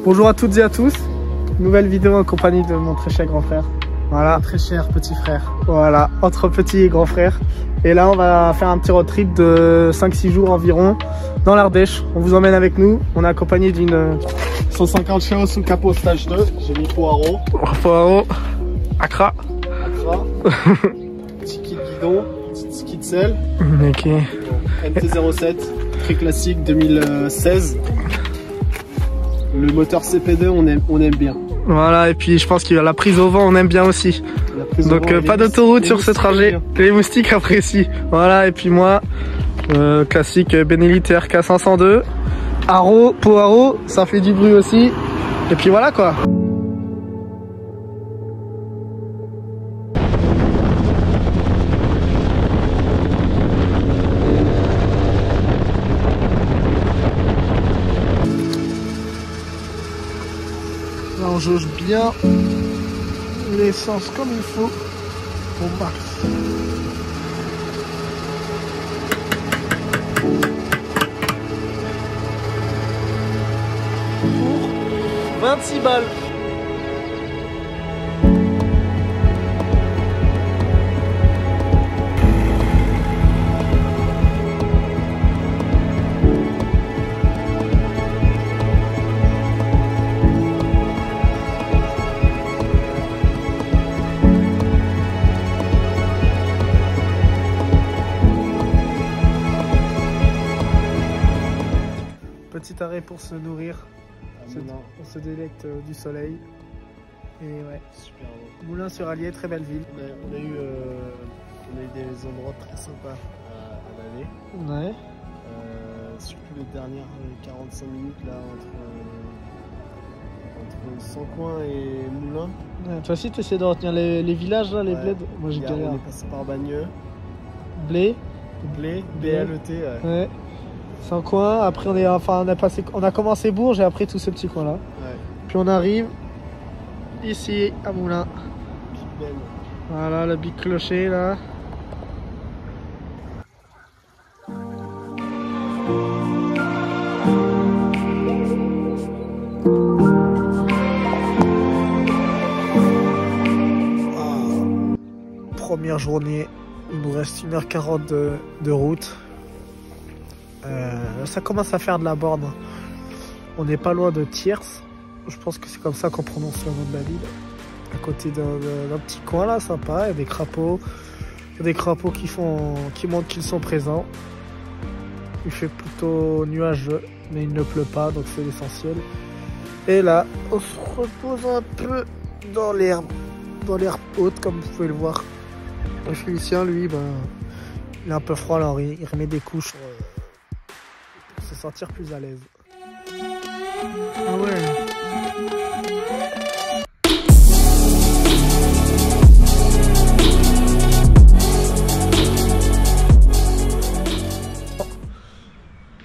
Bonjour à toutes et à tous. Nouvelle vidéo en compagnie de mon très cher grand frère. Voilà. Très cher petit frère. Voilà, entre petit et grand frère. Et là, on va faire un petit road trip de 5-6 jours environ dans l'Ardèche. On vous emmène avec nous. On est accompagné d'une 150 chevaux sous capot stage 2. J'ai mis Poirot. Poirot, Accra. Petit kit guidon, petit kit selle. Ok. MT-07, très classique 2016. Le moteur CP2, on aime bien. Voilà, et puis je pense qu'il y a la prise au vent, on aime bien aussi. Donc pas d'autoroute sur ce trajet. Les moustiques apprécient. Voilà, et puis moi, classique Benelli RK 502. Haro, Poirot, ça fait du bruit aussi. Et puis voilà quoi. Là on jauge bien l'essence comme il faut au max. Pour 26 balles. Petit arrêt pour se nourrir. On se délecte du soleil. Et ouais, super beau. Moulin sur Allier, très belle ville. On a eu des endroits très sympas à l'année. Ouais. Surtout les dernières 45 minutes là entre Sancoin et Moulin. Ouais, toi aussi tu essaies de retenir les villages là, les bleds. Moi j'ai galéré. On est passé par Bagneux. Blé. BLET. Ouais. Sancoin, après on a commencé Bourges et après tout ce petit coin là. Ouais. Puis on arrive ici à Moulin. Big Ben. Voilà le big clocher là. Première journée, il nous reste 1h40 de route. Ça commence à faire de la borne. On n'est pas loin de Thiers. Je pense que c'est comme ça qu'on prononce le nom de la ville. À côté d'un petit coin là, sympa. Il y a des crapauds. Il y a des crapauds qui montrent qu'ils sont présents. Il fait plutôt nuageux, mais il ne pleut pas, donc c'est l'essentiel. Et là, on se repose un peu dans l'herbe haute, comme vous pouvez le voir. Le Félicien, lui, il est un peu froid, alors il remet des couches pour se sentir plus à l'aise. Ah ouais.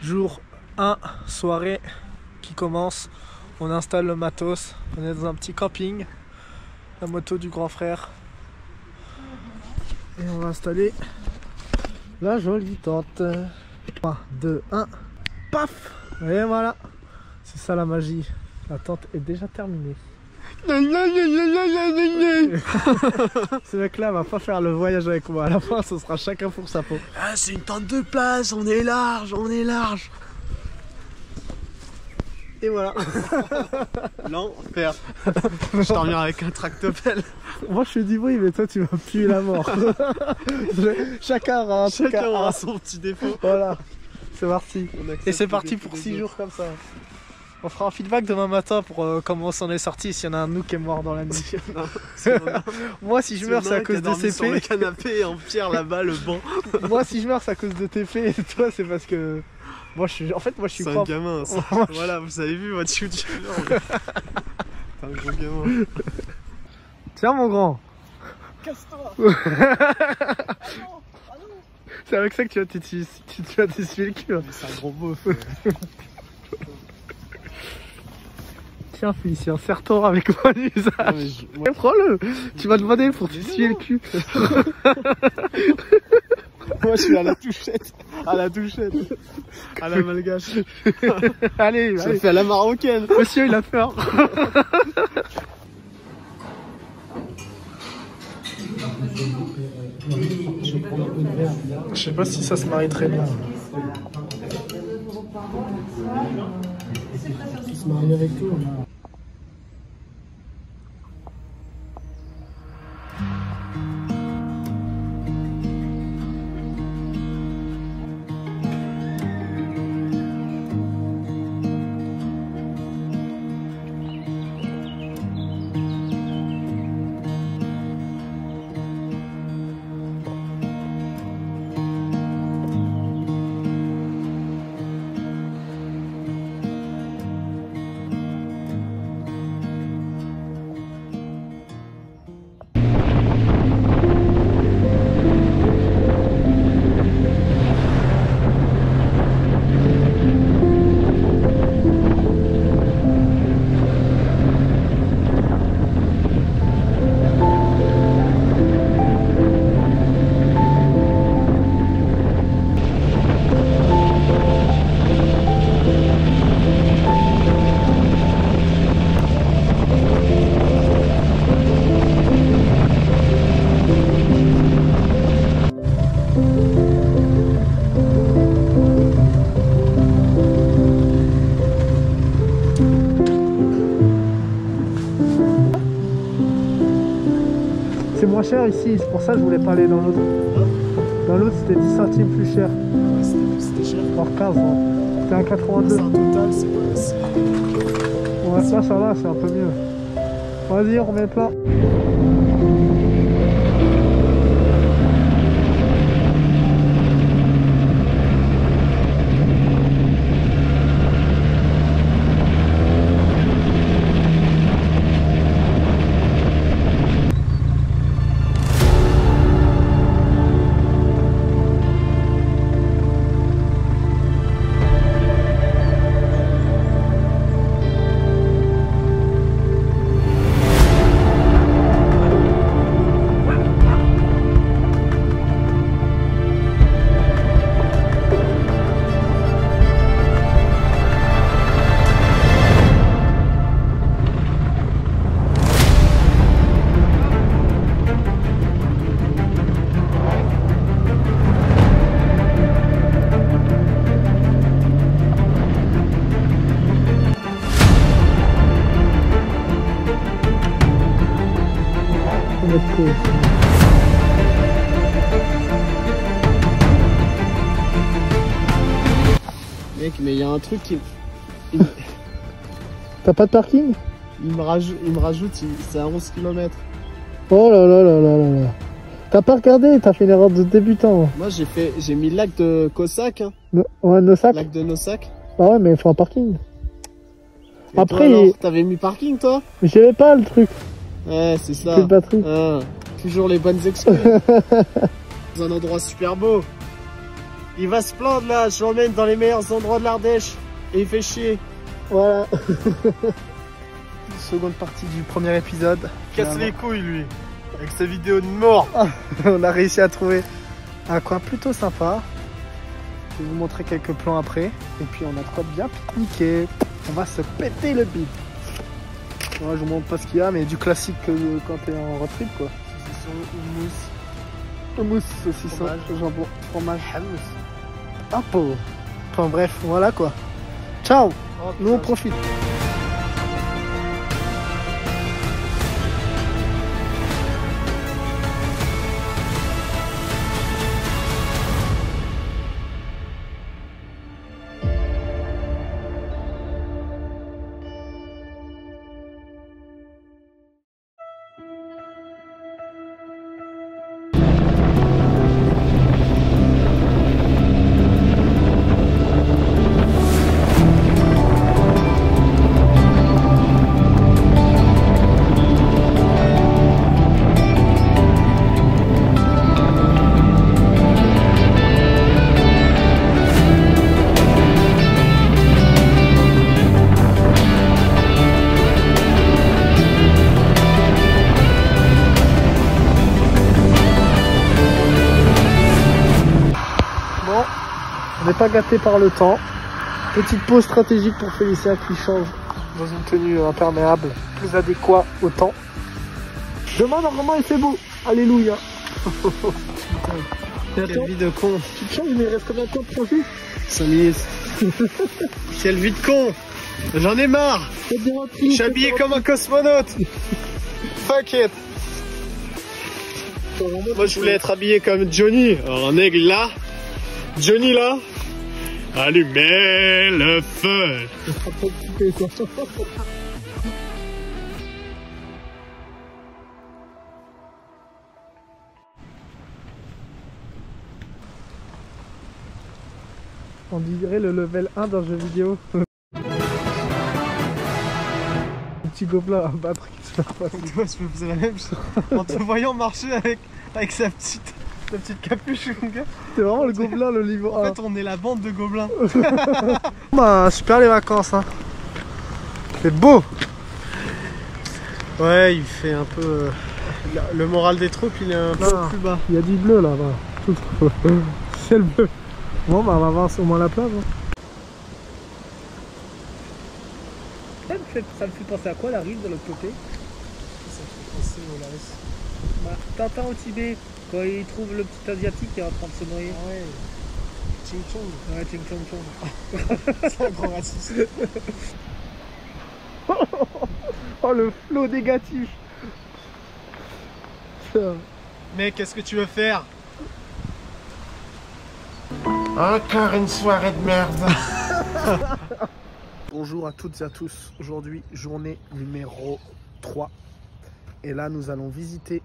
Jour 1, soirée qui commence. On installe le matos. On est dans un petit camping. La moto du grand frère. Et on va installer la jolie tente. 3, 2, 1. Paf! Et voilà. C'est ça la magie. La tente est déjà terminée. Ce mec-là va pas faire le voyage avec moi. À la fin, ce sera chacun pour sa peau. Ah, c'est une tente de place. On est large. Et voilà. L'enfer. Je t'en reviens avec un tractopelle. Moi je fais du bruit, mais toi tu vas puer la mort. Chacun aura son petit défaut. Voilà, c'est parti. Et c'est parti pour 6 jours comme ça. On fera un feedback demain matin pour comment on s'en est sorti, s'il y en a un de nous qui est mort dans la nuit. Moi si je meurs c'est à cause de TP. Sur le canapé en pierre là-bas, le banc. Moi si je meurs c'est à cause de TP et toi c'est parce que... moi je suis propre. C'est un gamin ça. Voilà, vous avez vu votre youtubeur. T'es un gros gamin. Tiens mon grand. Casse-toi. C'est avec ça que tu vas t'essuyer le cul. C'est un gros beauf. Tiens Félicien, serre-toi avec moi l'usage. Prends-le. Tu vas demander pour t'essuyer le cul. Moi je suis à la touchette. À la touchette. À la malgache. Allez, Ça fait à la marocaine. Monsieur, il a peur. Je sais pas si ça se marie très bien. Il se marie avec tout. C'est moins cher ici, c'est pour ça que je voulais pas aller dans l'autre. Dans l'autre c'était 10 centimes plus cher. C'était cher. Hors 15 ans. C'était un 82. C'est un total, c'est pas. Ouais, ça va, c'est un peu mieux. Vas-y, on remet plein. Mec, mais il y a un truc qui. T'as pas de parking? Il me rajoute, c'est à 11 km. Oh là là là là là là. T'as pas regardé, t'as fait une erreur de débutant. Moi j'ai mis le lac de Cossack. Hein. Ouais, Nossac. Lac de Nossac. Ah ouais, mais il faut un parking. Et après, toi, t'avais mis parking toi? Mais j'avais pas le truc. Ouais, c'est ça. Plus de batterie. Ah, toujours les bonnes excuses. Dans un endroit super beau. Il va se plaindre là, je l'emmène dans les meilleurs endroits de l'Ardèche. Et il fait chier. Voilà. Seconde partie du premier épisode. Casse les couilles lui. Avec sa vidéo de mort. On a réussi à trouver un coin plutôt sympa. Je vais vous montrer quelques plans après. Et puis on a de quoi bien pique-niquer. On va se péter le bide. Ouais, je vous montre pas ce qu'il y a, mais du classique quand t'es en road trip quoi. Saucisson, Houmous, saucisson, fromage. jambon, fromage. hummus. Un pot. Enfin bref, voilà quoi. Ciao. Oh, Nous on putain. profite. On n'est pas gâté par le temps. Petite pause stratégique pour Félicia qui change dans une tenue imperméable plus adéquate au temps. Demain, normalement, il fait beau. Alléluia. Quelle vie de con. Tu te changes, mais il reste combien de temps de projet? 5 minutes. Quelle vie de con. J'en ai marre. Je suis habillé comme un cosmonaute. Fuck it. Moi je voulais être habillé comme Johnny. Alors un aigle là. Johnny là. Allumez le feu. On dirait le level 1 d'un jeu vidéo. Un petit gobelin à battre qui se fait passer. Toi, je me faisais la même chose. En te voyant marcher avec sa petite capuche, mon gars. C'est vraiment le gobelin, le niveau 1. En fait, on est la bande de gobelins. Bah, super les vacances, hein. C'est beau. Ouais, il fait un peu... le moral des troupes, il est un peu plus bas. Il y a du bleu là-bas. C'est le bleu. Bon, bah, on va voir au moins la plage. Hein. Ça me fait penser à quoi la rive de l'autre côté? Ça me fait penser au Laos. Bah, Tintin au Tibet, quand il trouve le petit asiatique qui est en train de se noyer. Ah ouais. Ching Chong. Ouais, Ching Chong Chong. C'est un grand raciste. Oh, le flot négatif. Mais qu'est-ce que tu veux faire? Encore une soirée de merde. Bonjour à toutes et à tous. Aujourd'hui, journée numéro 3. Et là, nous allons visiter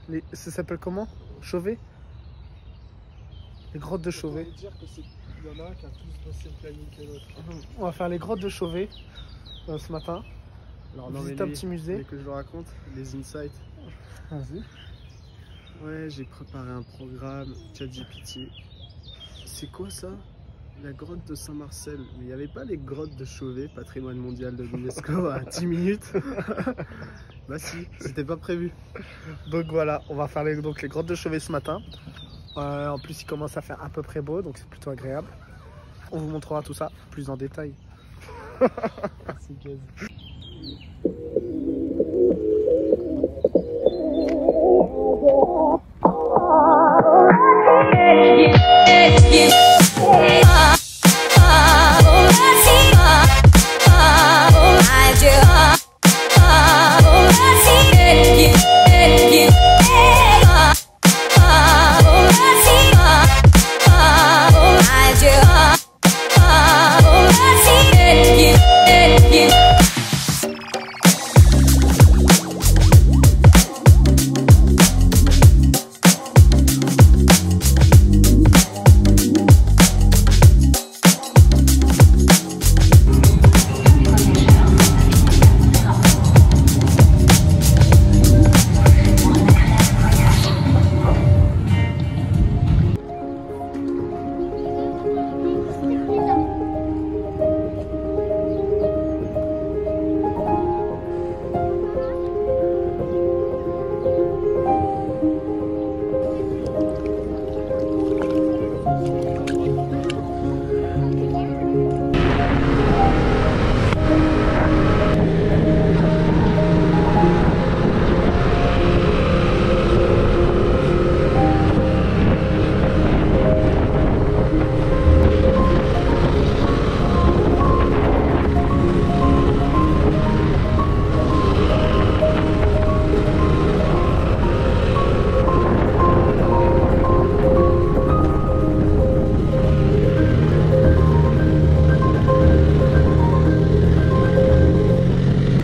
les... Ça s'appelle comment? Chauvet? Les grottes de Chauvet. Dire que il y en a qui a plus bossé le planning que l'autre. On va faire les grottes de Chauvet ce matin. Alors, visiter un petit musée. que je le raconte, les insights. Vas-y. Ouais, j'ai préparé un programme ChatGPT. C'est quoi ça? La grotte de Saint-Marcel. Mais il n'y avait pas les grottes de Chauvet, patrimoine mondial de l'UNESCO, à 10 minutes. Bah si, c'était pas prévu. Donc voilà, on va faire les grottes de Chauvet ce matin. En plus, il commence à faire à peu près beau, donc c'est plutôt agréable. On vous montrera tout ça plus en détail. C'est gaze.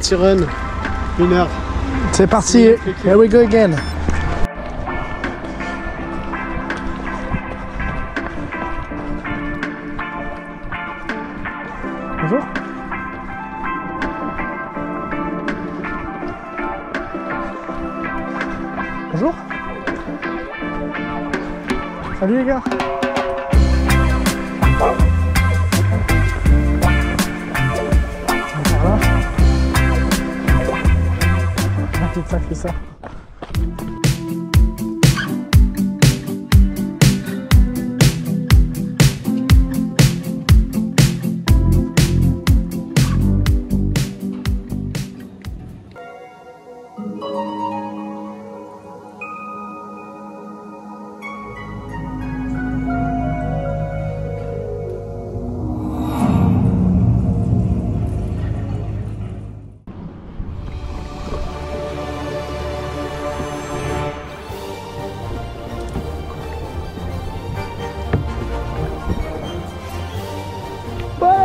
Petit run, 1 heure. C'est parti, here we go again. Bonjour. Bonjour. Salut les gars. Voilà. C'est ça fait ça.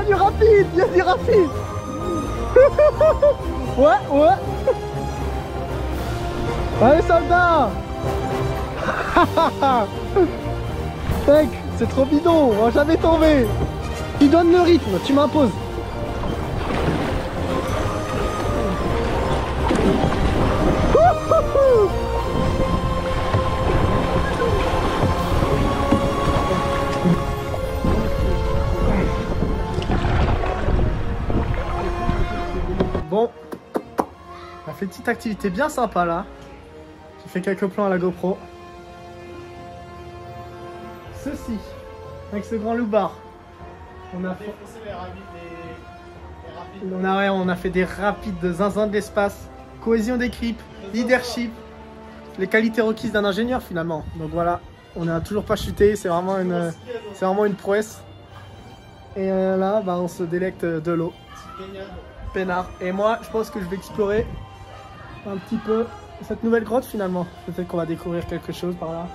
du rapide, il y a du rapide. Ouais. Allez soldat. Mec, c'est trop bidon, on va jamais tomber. Tu donnes le rythme, tu m'imposes. Bon, on a fait une petite activité bien sympa là. J'ai fait quelques plans à la GoPro. Ceci, avec ce grand loupard. On a fait on a fait des rapides de zinzin de l'espace, cohésion d'équipe, leadership, les qualités requises d'un ingénieur finalement. Donc voilà, on n'a toujours pas chuté, c'est vraiment une prouesse. Et là, bah, on se délecte de l'eau. Peinard. Et moi, je pense que je vais explorer un petit peu cette nouvelle grotte finalement. Peut-être qu'on va découvrir quelque chose par là.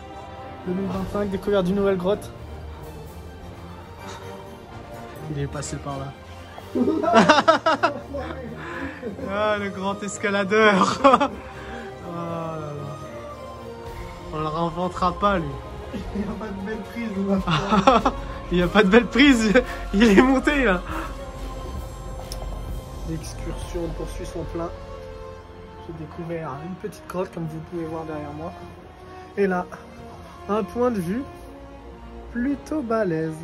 2025, découvrir d'une nouvelle grotte. Il est passé par là. Ah, le grand escaladeur. Oh là là. On le réinventera pas lui. Il n'y a pas de belle prise. Il n'y a pas de belle prise. Il est monté là. L'excursion poursuit son plein. J'ai découvert une petite grotte comme vous pouvez voir derrière moi. Et là, un point de vue plutôt balèze.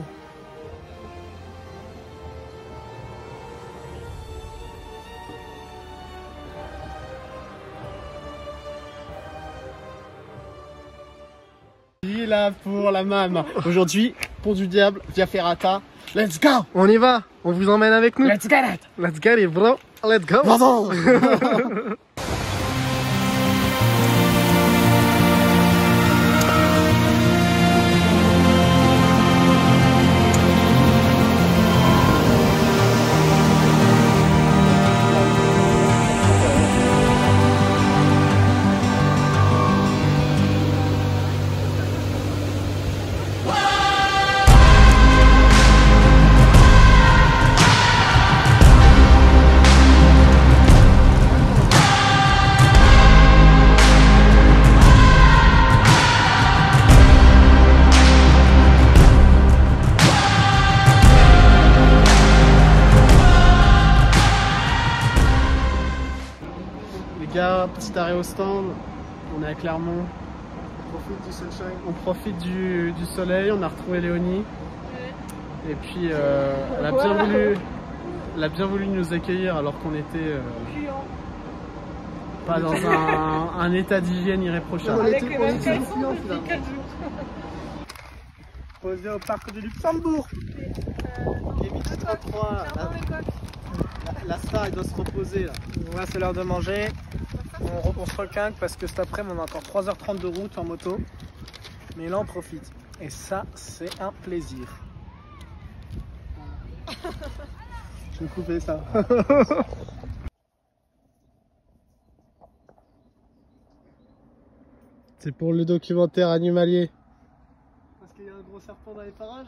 Il est là pour la MAM. Aujourd'hui, Pont du Diable, Via Ferrata. Let's go! On y va! On vous emmène avec nous? Let's get it! Let's get it, bro! Let's go! Bravo! Petit arrêt au stand, on est à Clermont, on profite du sunshine, on profite du soleil, on a retrouvé Léonie et puis elle a bien voulu nous accueillir alors qu'on était pas dans un état d'hygiène irréprochable. Posé au parc du Luxembourg. Il est midi 33. La star elle doit se reposer là. Voilà, c'est l'heure de manger. On se requinque parce que cet après-midi on a encore 3h30 de route en moto. Mais là on profite. Et ça c'est un plaisir. Je vais couper ça. C'est pour le documentaire animalier. Parce qu'il y a un gros serpent dans les parages.